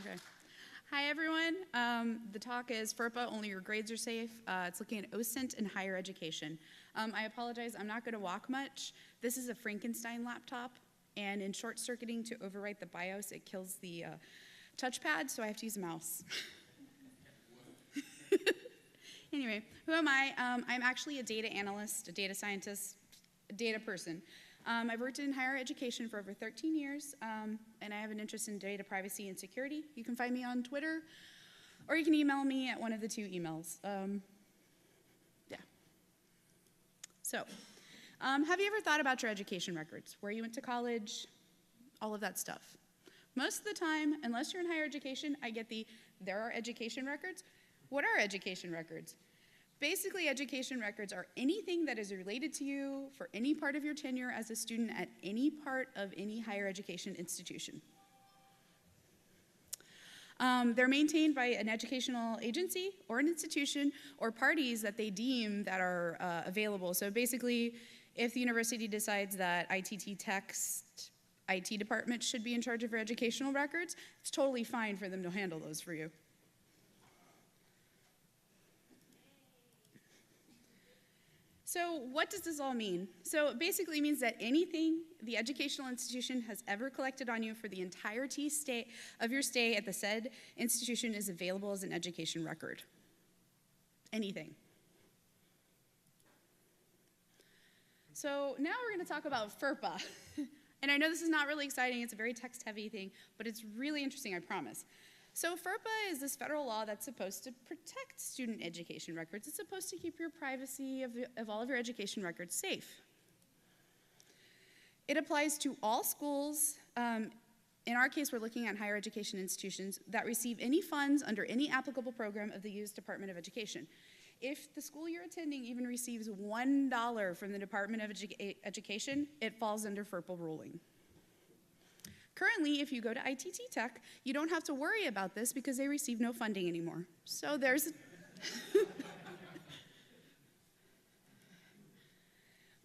Okay. Hi, everyone. The talk is FERPA, Only Your Grades Are Safe. It's looking at OSINT in higher education. I apologize, I'm not going to walk much. This is a Frankenstein laptop, and in short-circuiting to overwrite the BIOS, it kills the touchpad, so I have to use a mouse. Anyway, who am I? I'm actually a data analyst, a data scientist, a data person. I've worked in higher education for over 13 years, and I have an interest in data privacy and security. You can find me on Twitter, or you can email me at one of the two emails. Yeah. So, have you ever thought about your education records? Where you went to college, all of that stuff. Most of the time, unless you're in higher education, I get there are education records. What are education records? Basically, education records are anything that is related to you for any part of your tenure as a student at any part of any higher education institution. They're maintained by an educational agency or an institution or parties that they deem that are available. So basically, if the university decides that ITT Tech's IT department should be in charge of your educational records, it's totally fine for them to handle those for you. So what does this all mean? So it basically means that anything the educational institution has ever collected on you for the entirety of your stay at the said institution is available as an education record. Anything. So now we're going to talk about FERPA. And I know this is not really exciting, it's a very text-heavy thing, but it's really interesting, I promise. So FERPA is this federal law that's supposed to protect student education records. It's supposed to keep your privacy of all of your education records safe. It applies to all schools. In our case, we're looking at higher education institutions that receive any funds under any applicable program of the U.S. Department of Education. If the school you're attending even receives $1 from the Department of Education, it falls under FERPA ruling. Currently, if you go to ITT Tech, you don't have to worry about this because they receive no funding anymore. So there's...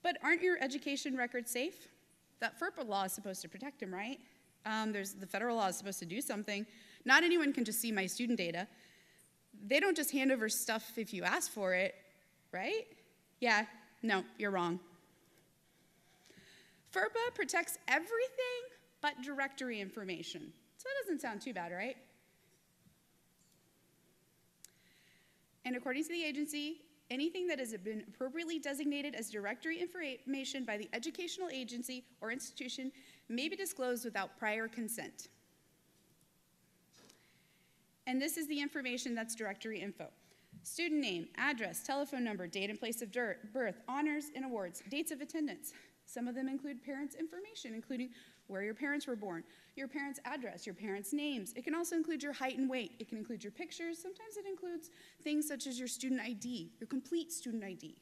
But aren't your education records safe? That FERPA law is supposed to protect them, right? The federal law is supposed to do something. Not anyone can just see my student data. They don't just hand over stuff if you ask for it, right? Yeah, no, you're wrong. FERPA protects everything but directory information. So that doesn't sound too bad, right? And according to the agency, anything that has been appropriately designated as directory information by the educational agency or institution may be disclosed without prior consent. And this is the information that's directory info. Student name, address, telephone number, date and place of birth, honors and awards, dates of attendance. Some of them include parents' information, including where your parents were born, your parents' address, your parents' names. It can also include your height and weight. It can include your pictures. Sometimes it includes things such as your student ID, your complete student ID.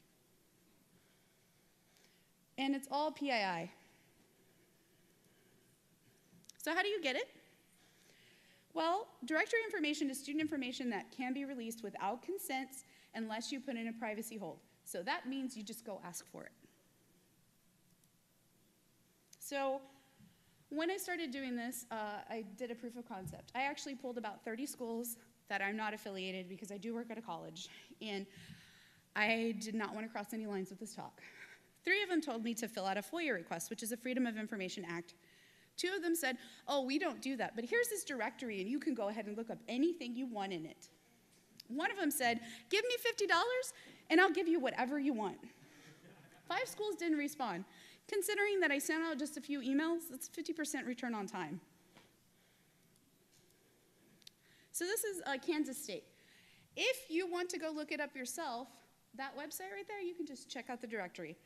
And it's all PII. So how do you get it? Well, directory information is student information that can be released without consent unless you put in a privacy hold. So that means you just go ask for it. So when I started doing this, I did a proof of concept. I actually pulled about 30 schools that I'm not affiliated because I do work at a college, and I did not want to cross any lines with this talk. 3 of them told me to fill out a FOIA request, which is a Freedom of Information Act. 2 of them said, oh, we don't do that, but here's this directory, and you can go ahead and look up anything you want in it. 1 of them said, give me $50, and I'll give you whatever you want. 5 schools didn't respond. Considering that I sent out just a few emails, that's 50% return on time. So this is Kansas State. If you want to go look it up yourself, that website right there, you can just check out the directory.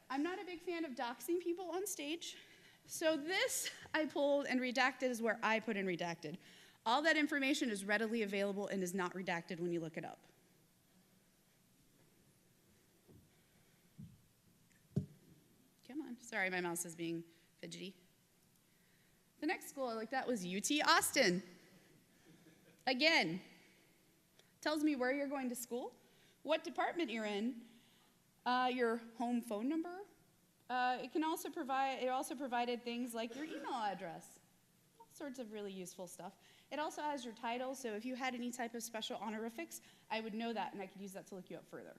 I'm not a big fan of doxing people on stage, so this I pulled and redacted is where I put in redacted. All that information is readily available and is not redacted when you look it up. Come on, sorry, my mouse is being fidgety. The next school I looked at was UT Austin. Again, tells me where you're going to school, what department you're in, your home phone number. It also provided things like your email address. sorts of really useful stuff. It also has your title, so if you had any type of special honorifics, I would know that and I could use that to look you up further.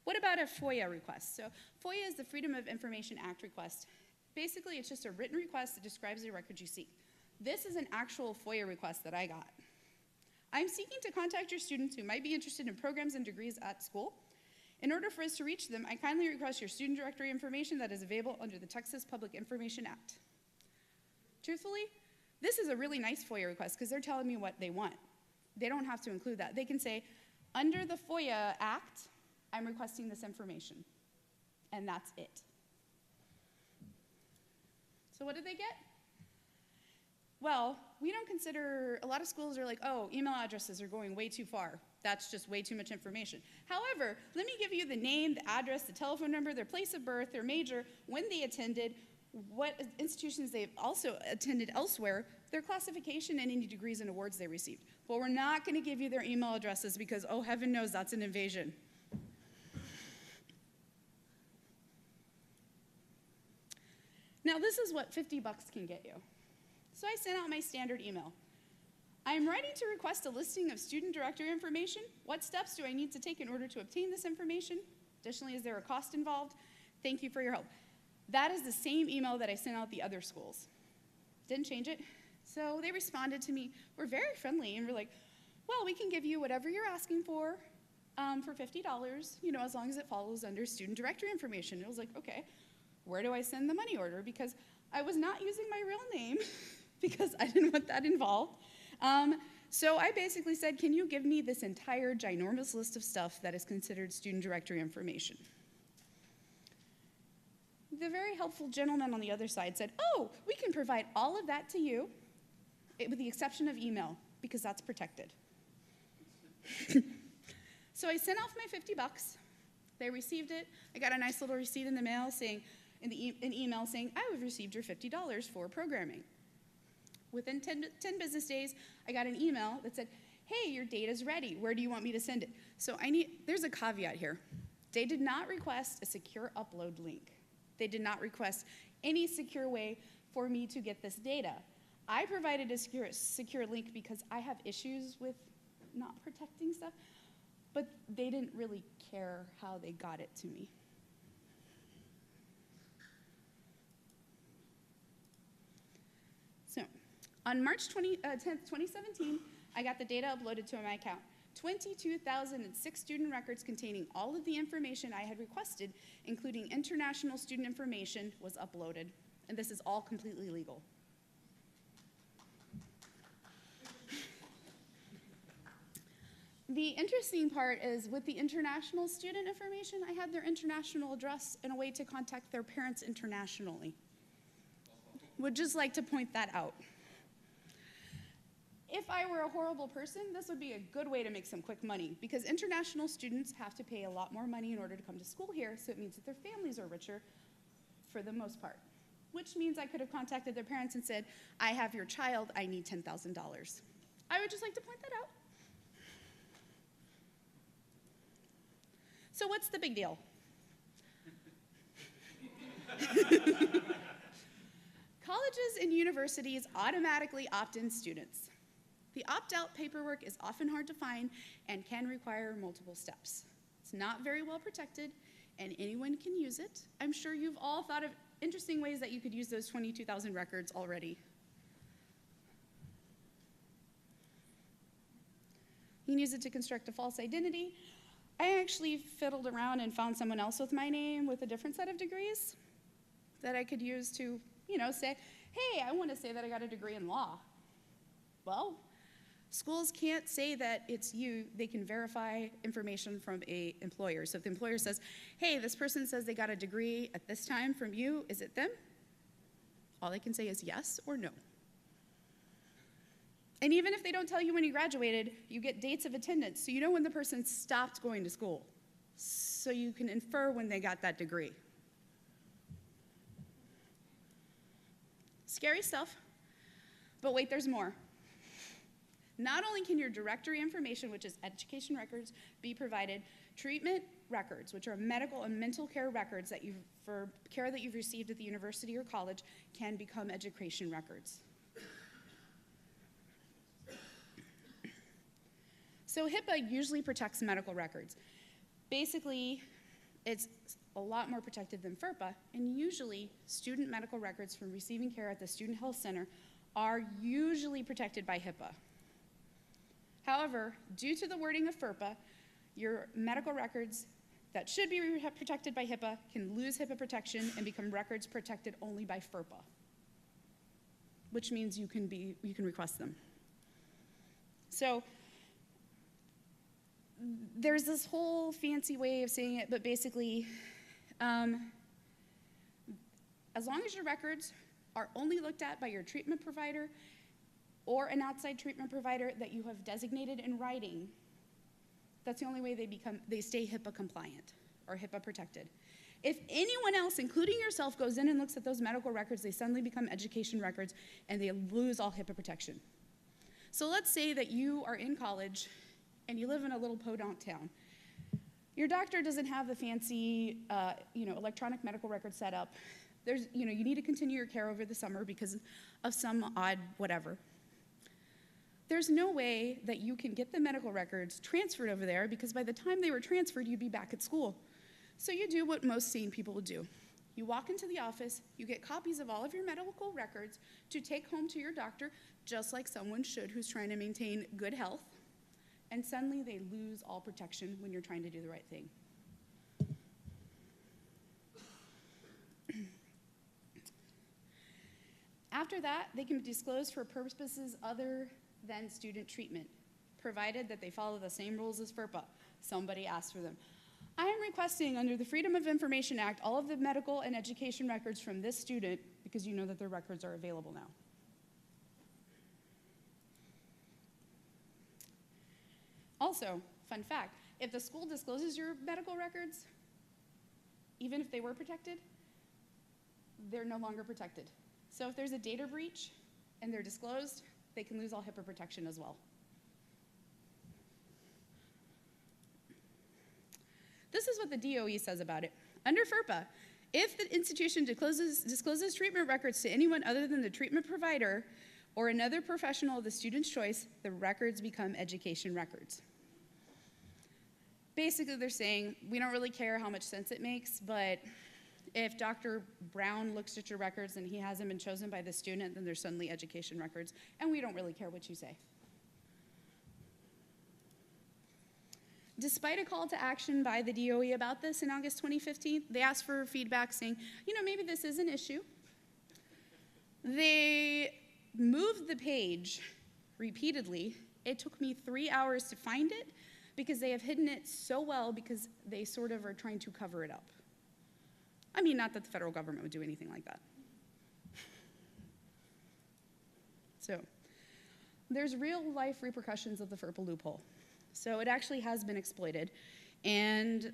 What about a FOIA request? So FOIA is the Freedom of Information Act request. Basically, it's just a written request that describes the records you seek. This is an actual FOIA request that I got. I'm seeking to contact your students who might be interested in programs and degrees at school. In order for us to reach them, I kindly request your student directory information that is available under the Texas Public Information Act. Truthfully, this is a really nice FOIA request because they're telling me what they want. They don't have to include that. They can say, under the FOIA Act, I'm requesting this information, and that's it. So what did they get? Well, we don't consider, a lot of schools are like, oh, email addresses are going way too far. That's just way too much information. However, let me give you the name, the address, the telephone number, their place of birth, their major, when they attended, what institutions they've also attended elsewhere, their classification, and any degrees and awards they received. But we're not going to give you their email addresses because, oh, heaven knows that's an invasion. Now, this is what $50 can get you. So I sent out my standard email. I am writing to request a listing of student directory information. What steps do I need to take in order to obtain this information? Additionally, is there a cost involved? Thank you for your help. That is the same email that I sent out the other schools. Didn't change it. So they responded to me. We're very friendly, and we're like, well, we can give you whatever you're asking for $50, you know, as long as it follows under student directory information. And I was like, okay, where do I send the money order? Because I was not using my real name because I didn't want that involved. So I basically said, can you give me this entire ginormous list of stuff that is considered student directory information? The very helpful gentleman on the other side said, oh, we can provide all of that to you, with the exception of email, because that's protected. So I sent off my $50. They received it. I got a nice little receipt in the mail saying, an email saying, I have received your $50 for programming. Within 10 business days, I got an email that said, hey, your data's ready. Where do you want me to send it? So there's a caveat here. They did not request a secure upload link. They did not request any secure way for me to get this data. I provided a secure link because I have issues with not protecting stuff, but they didn't really care how they got it to me. So, on March 10th, 2017, I got the data uploaded to my account. 22,006 student records containing all of the information I had requested, including international student information, was uploaded. And this is all completely legal. The interesting part is with the international student information, I had their international address and a way to contact their parents internationally. Would just like to point that out. If I were a horrible person, this would be a good way to make some quick money because international students have to pay a lot more money in order to come to school here, so it means that their families are richer for the most part, which means I could have contacted their parents and said, I have your child, I need $10,000. I would just like to point that out. So what's the big deal? Colleges and universities automatically opt in students. The opt-out paperwork is often hard to find and can require multiple steps. It's not very well protected, and anyone can use it. I'm sure you've all thought of interesting ways that you could use those 22,000 records already. You can use it to construct a false identity. I actually fiddled around and found someone else with my name with a different set of degrees that I could use to, say, hey, I want to say that I got a degree in law. Well, schools can't say that it's you. They can verify information from an employer. So if the employer says, hey, this person says they got a degree at this time from you, is it them? All they can say is yes or no. And even if they don't tell you when you graduated, you get dates of attendance, so you know when the person stopped going to school. So you can infer when they got that degree. Scary stuff, but wait, there's more. Not only can your directory information, which is education records, be provided, treatment records, which are medical and mental care records that for care that you've received at the university or college, can become education records. So HIPAA usually protects medical records. Basically, it's a lot more protected than FERPA, and usually student medical records from receiving care at the Student Health Center are usually protected by HIPAA. However, due to the wording of FERPA, your medical records that should be protected by HIPAA can lose HIPAA protection and become records protected only by FERPA, which means you can request them. So there's this whole fancy way of saying it, but basically, as long as your records are only looked at by your treatment provider or an outside treatment provider that you have designated in writing, that's the only way they stay HIPAA compliant or HIPAA protected. If anyone else, including yourself, goes in and looks at those medical records, they suddenly become education records and they lose all HIPAA protection. So let's say that you are in college and you live in a little podunk town. Your doctor doesn't have the fancy electronic medical record set up. You need to continue your care over the summer because of some odd whatever. There's no way that you can get the medical records transferred over there because by the time they were transferred, you'd be back at school. So you do what most sane people would do. You walk into the office, you get copies of all of your medical records to take home to your doctor, just like someone should who's trying to maintain good health, and suddenly they lose all protection when you're trying to do the right thing. After that, they can be disclosed for purposes other than student treatment, provided that they follow the same rules as FERPA. Somebody asked for them. I am requesting under the Freedom of Information Act all of the medical and education records from this student because you know that their records are available now. Also, fun fact, if the school discloses your medical records, even if they were protected, they're no longer protected. So if there's a data breach and they're disclosed, they can lose all HIPAA protection as well. This is what the DOE says about it. Under FERPA, if the institution discloses treatment records to anyone other than the treatment provider or another professional of the student's choice, the records become education records. Basically, they're saying, we don't really care how much sense it makes, but if Dr. Brown looks at your records and he hasn't been chosen by the student, then they're suddenly education records, and we don't really care what you say. Despite a call to action by the DOE about this in August 2015, they asked for feedback saying, maybe this is an issue. They moved the page repeatedly. It took me 3 hours to find it because they have hidden it so well because they sort of are trying to cover it up. I mean, not that the federal government would do anything like that. So, there's real life repercussions of the FERPA loophole. So it actually has been exploited, and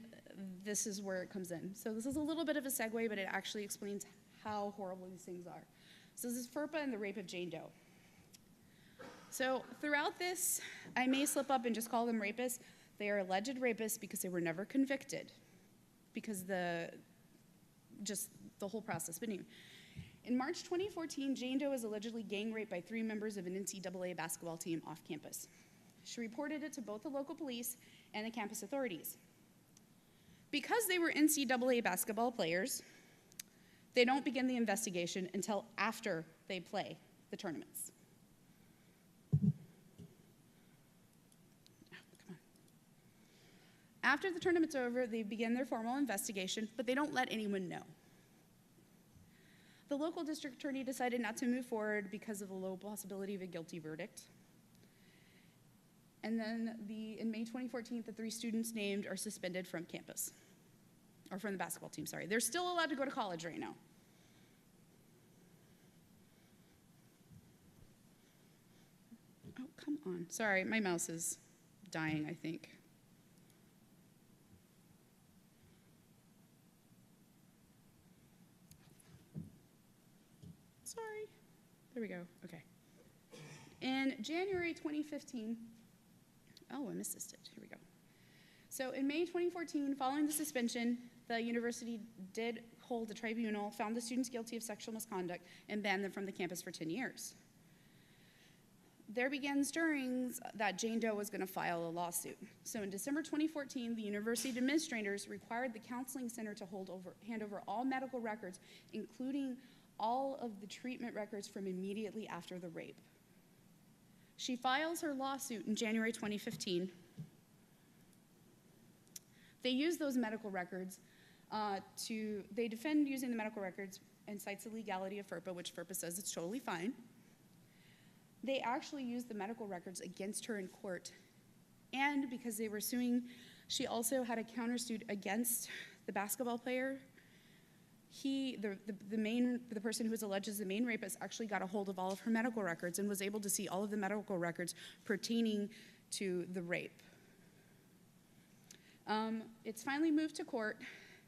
this is where it comes in. So this is a little bit of a segue, but it actually explains how horrible these things are. So this is FERPA and the rape of Jane Doe. So throughout this, I may slip up and just call them rapists. They are alleged rapists because they were never convicted, because the whole process. But anyway, in March 2014, Jane Doe was allegedly gang raped by 3 members of an NCAA basketball team off campus. She reported it to both the local police and the campus authorities. Because they were NCAA basketball players, they don't begin the investigation until after they play the tournaments. After the tournament's over, they begin their formal investigation, but they don't let anyone know. The local district attorney decided not to move forward because of the low possibility of a guilty verdict. And then in May 2014, the 3 students named are suspended from campus, or from the basketball team, sorry. They're still allowed to go to college right now. Oh, come on. Sorry, my mouse is dying, I think. Sorry. There we go. Okay. In January 2015, oh, I missed this stitch. Here we go. So in May 2014, following the suspension, the university did hold a tribunal, found the students guilty of sexual misconduct, and banned them from the campus for 10 years. There began stirrings that Jane Doe was going to file a lawsuit. So in December 2014, the university administrators required the counseling center to hand over all medical records, including all of the treatment records from immediately after the rape. She files her lawsuit in January 2015. They use those medical records they defend using the medical records and cites the legality of FERPA, which FERPA says it's totally fine. They actually used the medical records against her in court. And because they were suing, she also had a countersuit against the basketball player. The person who was alleged as the main rapist actually got a hold of all of her medical records and was able to see all of the medical records pertaining to the rape. It's finally moved to court.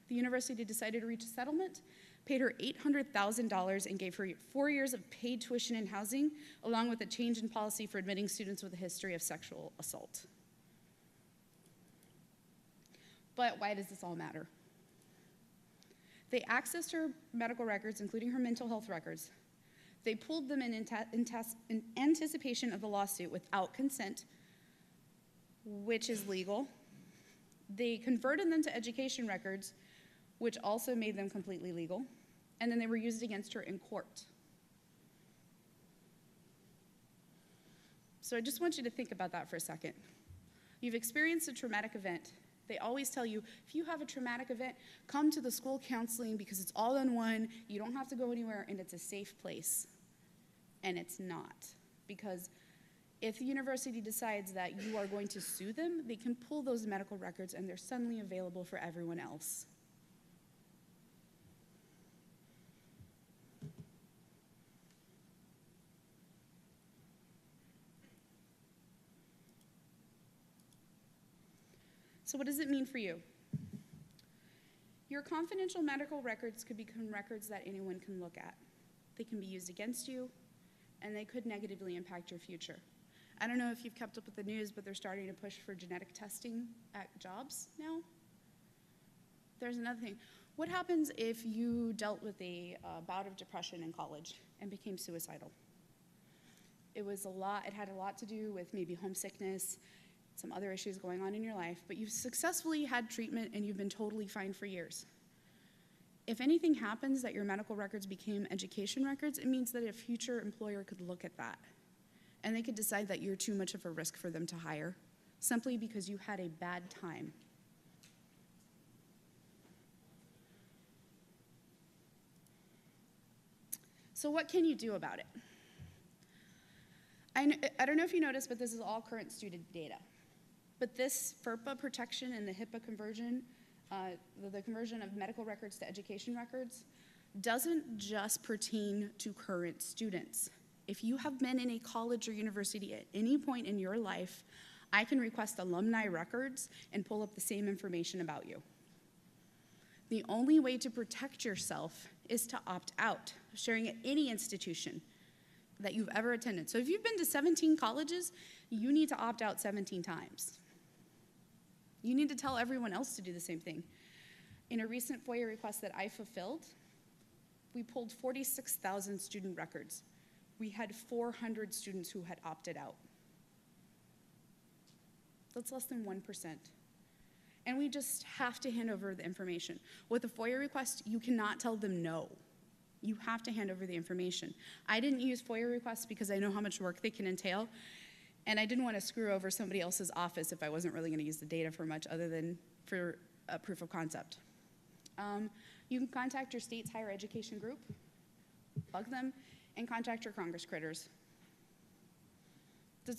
The university decided to reach a settlement, paid her $800,000, and gave her 4 years of paid tuition and housing, along with a change in policy for admitting students with a history of sexual assault. But why does this all matter? They accessed her medical records, including her mental health records. They pulled them in anticipation of the lawsuit without consent, which is legal. They converted them to education records, which also made them completely legal, and then they were used against her in court. So I just want you to think about that for a second. You've experienced a traumatic event. They always tell you, if you have a traumatic event, come to the school counseling because it's all in one, you don't have to go anywhere, and it's a safe place. And it's not, because if the university decides that you are going to sue them, they can pull those medical records and they're suddenly available for everyone else. So what does it mean for you? Your confidential medical records could become records that anyone can look at. They can be used against you, and they could negatively impact your future. I don't know if you've kept up with the news, but they're starting to push for genetic testing at jobs now. There's another thing. What happens if you dealt with a bout of depression in college and became suicidal? It had a lot to do with maybe homesickness, some other issues going on in your life, but you've successfully had treatment and you've been totally fine for years. If anything happens that your medical records became education records, it means that a future employer could look at that and they could decide that you're too much of a risk for them to hire simply because you had a bad time. So what can you do about it? I don't know if you noticed, but this is all current student data. But this FERPA protection and the HIPAA conversion, the conversion of medical records to education records, doesn't just pertain to current students. If you have been in a college or university at any point in your life, I can request alumni records and pull up the same information about you. The only way to protect yourself is to opt out of sharing at any institution that you've ever attended. So if you've been to 17 colleges, you need to opt out 17 times. You need to tell everyone else to do the same thing. In a recent FOIA request that I fulfilled, we pulled 46,000 student records. We had 400 students who had opted out. That's less than 1%. And we just have to hand over the information. With a FOIA request, you cannot tell them no. You have to hand over the information. I didn't use FOIA requests because I know how much work they can entail, and I didn't want to screw over somebody else's office if I wasn't really going to use the data for much other than for a proof of concept. You can contact your state's higher education group, bug them, and contact your Congress critters. Where'd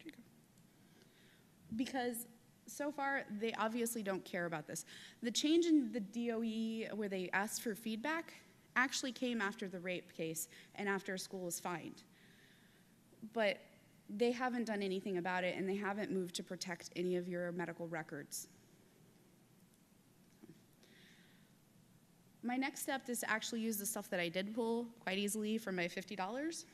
you go? Because so far, they obviously don't care about this. The change in the DOE where they asked for feedback actually came after the rape case and after a school was fined. But they haven't done anything about it, and they haven't moved to protect any of your medical records. My next step is to actually use the stuff that I did pull quite easily for my $50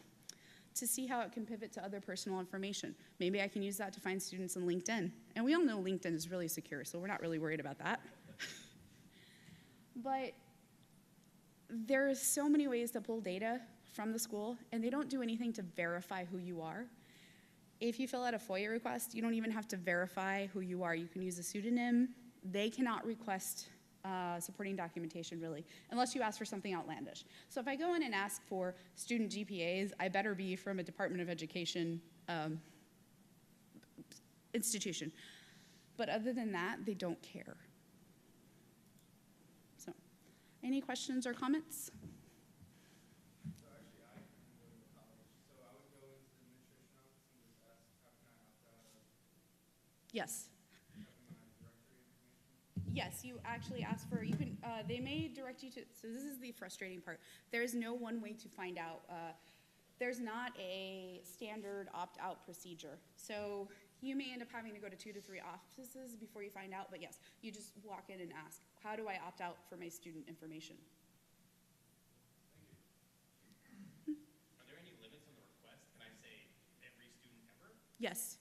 to see how it can pivot to other personal information. Maybe I can use that to find students on LinkedIn. And we all know LinkedIn is really secure, so we're not really worried about that. But there are so many ways to pull data from the school, and they don't do anything to verify who you are. If you fill out a FOIA request, you don't even have to verify who you are. You can use a pseudonym. They cannot request supporting documentation, really, unless you ask for something outlandish. So if I go in and ask for student GPAs, I better be from a Department of Education institution. But other than that, they don't care. So, any questions or comments? So actually, I couldn't go to college, so I would go into the administration office and just ask, how can I opt out of Yes. having my directory information? Yes, you actually ask for, you can, they may direct you to, so this is the frustrating part. There is no one way to find out. There's not a standard opt-out procedure. So you may end up having to go to 2 to 3 offices before you find out, but yes, you just walk in and ask, how do I opt out for my student information? Are there any limits on the request? Can I say every student ever? Yes.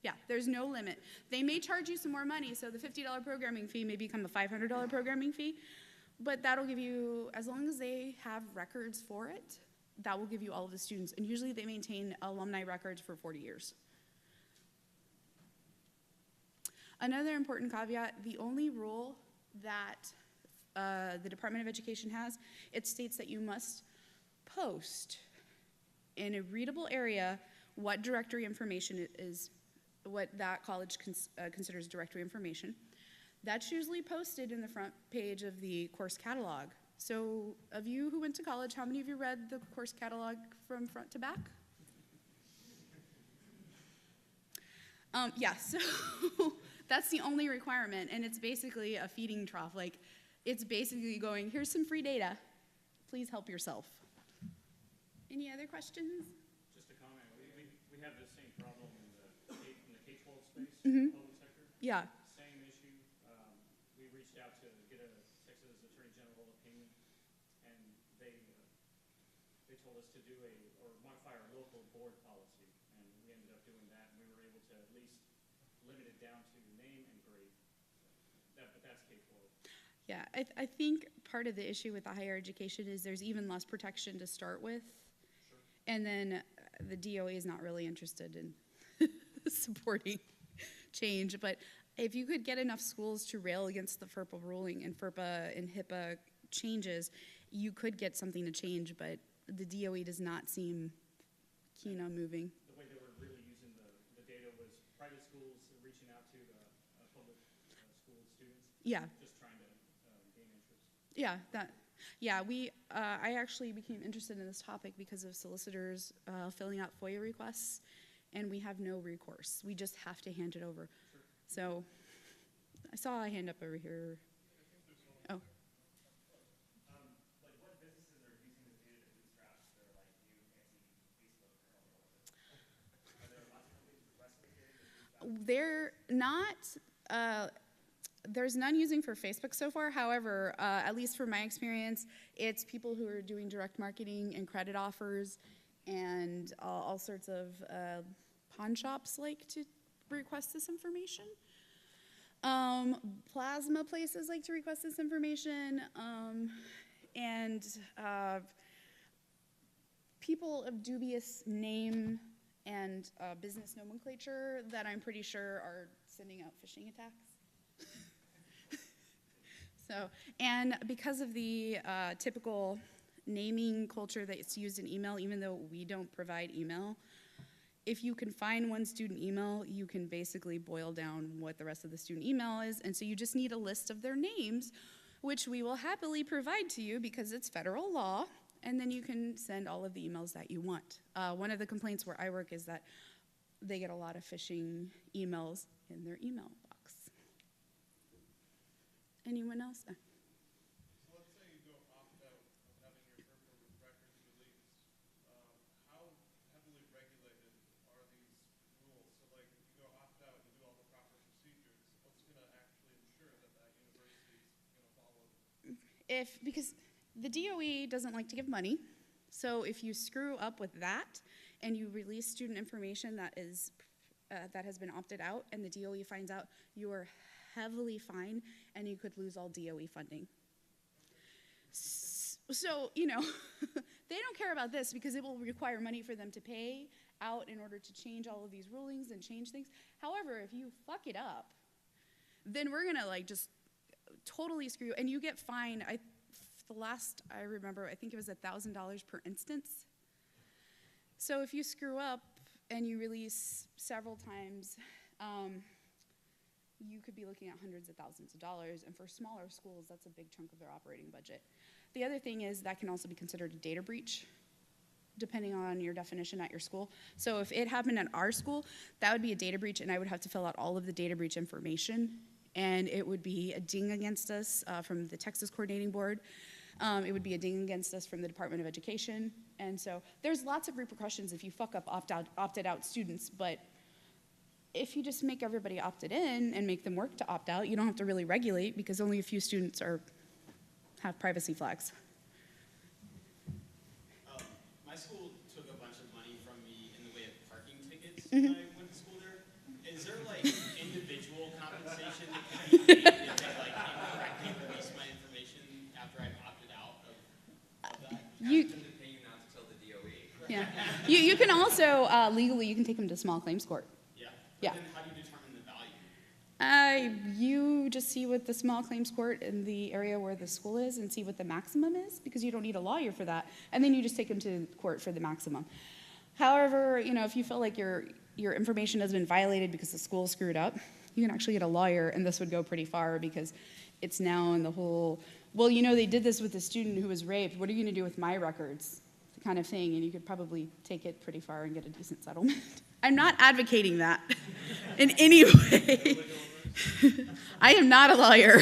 Yeah, there's no limit. They may charge you some more money, so the $50 programming fee may become a $500 programming fee, but that'll give you, as long as they have records for it, that will give you all of the students. And usually they maintain alumni records for 40 years. Another important caveat, the only rule that the Department of Education has, it states that you must post in a readable area what directory information is, what that college considers directory information. That's usually posted in the front page of the course catalog. So of you who went to college, how many of you read the course catalog from front to back? Yeah, so that's the only requirement, and it's basically a feeding trough. Like, it's basically going, here's some free data. Please help yourself. Any other questions? Just a comment. We have the same problem in the K-12 space, public sector. Yeah. Same issue. We reached out to get a Texas Attorney General opinion, and they told us to do or modify our local board policy, and we ended up doing that, and we were able to at least limit it down to name and grade. But that's K-12. Yeah, I think part of the issue with the higher education is there's even less protection to start with. Sure. And then the DOE is not really interested in supporting change. But if you could get enough schools to rail against the FERPA ruling and FERPA and HIPAA changes, you could get something to change, but the DOE does not seem keen on moving. The way they were really using the data was private schools reaching out to public school students. Yeah. Just trying to gain interest. Yeah, I actually became interested in this topic because of solicitors filling out FOIA requests, and we have no recourse. We just have to hand it over. Sure. So I saw a hand up over here. Oh. Like, what businesses are using this data to bootstrap their, like, new fancy Facebook or all of it? Are there lots of companies requesting this data to bootstrap? They're not, there's none using for Facebook so far. However, at least from my experience, it's people who are doing direct marketing and credit offers and all sorts of pawn shops like to request this information. Plasma places like to request this information. And people of dubious name and business nomenclature that I'm pretty sure are sending out phishing attacks. So, and because of the typical naming culture that's used in email, even though we don't provide email, if you can find one student email, you can basically boil down what the rest of the student email is. And so you just need a list of their names, which we will happily provide to you because it's federal law. And then you can send all of the emails that you want. One of the complaints where I work is that they get a lot of phishing emails in their email box. Anyone else? So let's say you go opt out of having your FERPA records released. How heavily regulated are these rules? So like if you go opt out, you do all the proper procedures, what's going to actually ensure that that university is going to follow? Because the DOE doesn't like to give money, So if you screw up with that and you release student information that has been opted out and the DOE finds out, you are heavily fined and you could lose all DOE funding. So, you know, they don't care about this because it will require money for them to pay out in order to change all of these rulings and change things. However, if you fuck it up, then we're gonna like just totally screw, and you get fined. The last I remember, I think it was $1,000 per instance. So if you screw up and you release several times, you could be looking at hundreds of thousands of dollars, and for smaller schools, that's a big chunk of their operating budget. The other thing is that can also be considered a data breach, depending on your definition at your school. So if it happened at our school, that would be a data breach, and I would have to fill out all of the data breach information, and it would be a ding against us from the Texas Coordinating Board. It would be a ding against us from the Department of Education, and so there's lots of repercussions if you fuck up opted out students, but if you just make everybody opted in and make them work to opt out, you don't have to really regulate because only a few students have privacy flags. My school took a bunch of money from me in the way of parking tickets when I went to school there. Is there like individual compensation that can be paid if they like incorrectly release my information after I've opted out of that? You can also legally you can take them to small claims court. Yeah. Yeah. Then how do you determine the value? You just see what the small claims court in the area where the school is and see what the maximum is, because you don't need a lawyer for that, and then you just take them to court for the maximum. However, you know, if you feel like your information has been violated because the school screwed up, you can actually get a lawyer, and this would go pretty far because it's now in the whole, well, you know, they did this with a student who was raped. What are you going to do with my records? Kind of thing, and you could probably take it pretty far and get a decent settlement. I'm not advocating that in any way. I am not a lawyer.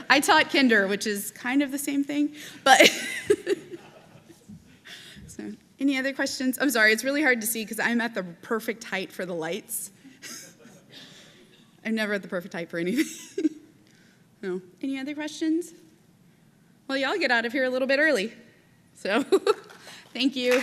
I taught kinder, which is kind of the same thing, but so any other questions? I'm sorry, it's really hard to see because I'm at the perfect height for the lights. I'm never at the perfect height for anything. No. Any other questions? Well, y'all get out of here a little bit early. So, thank you.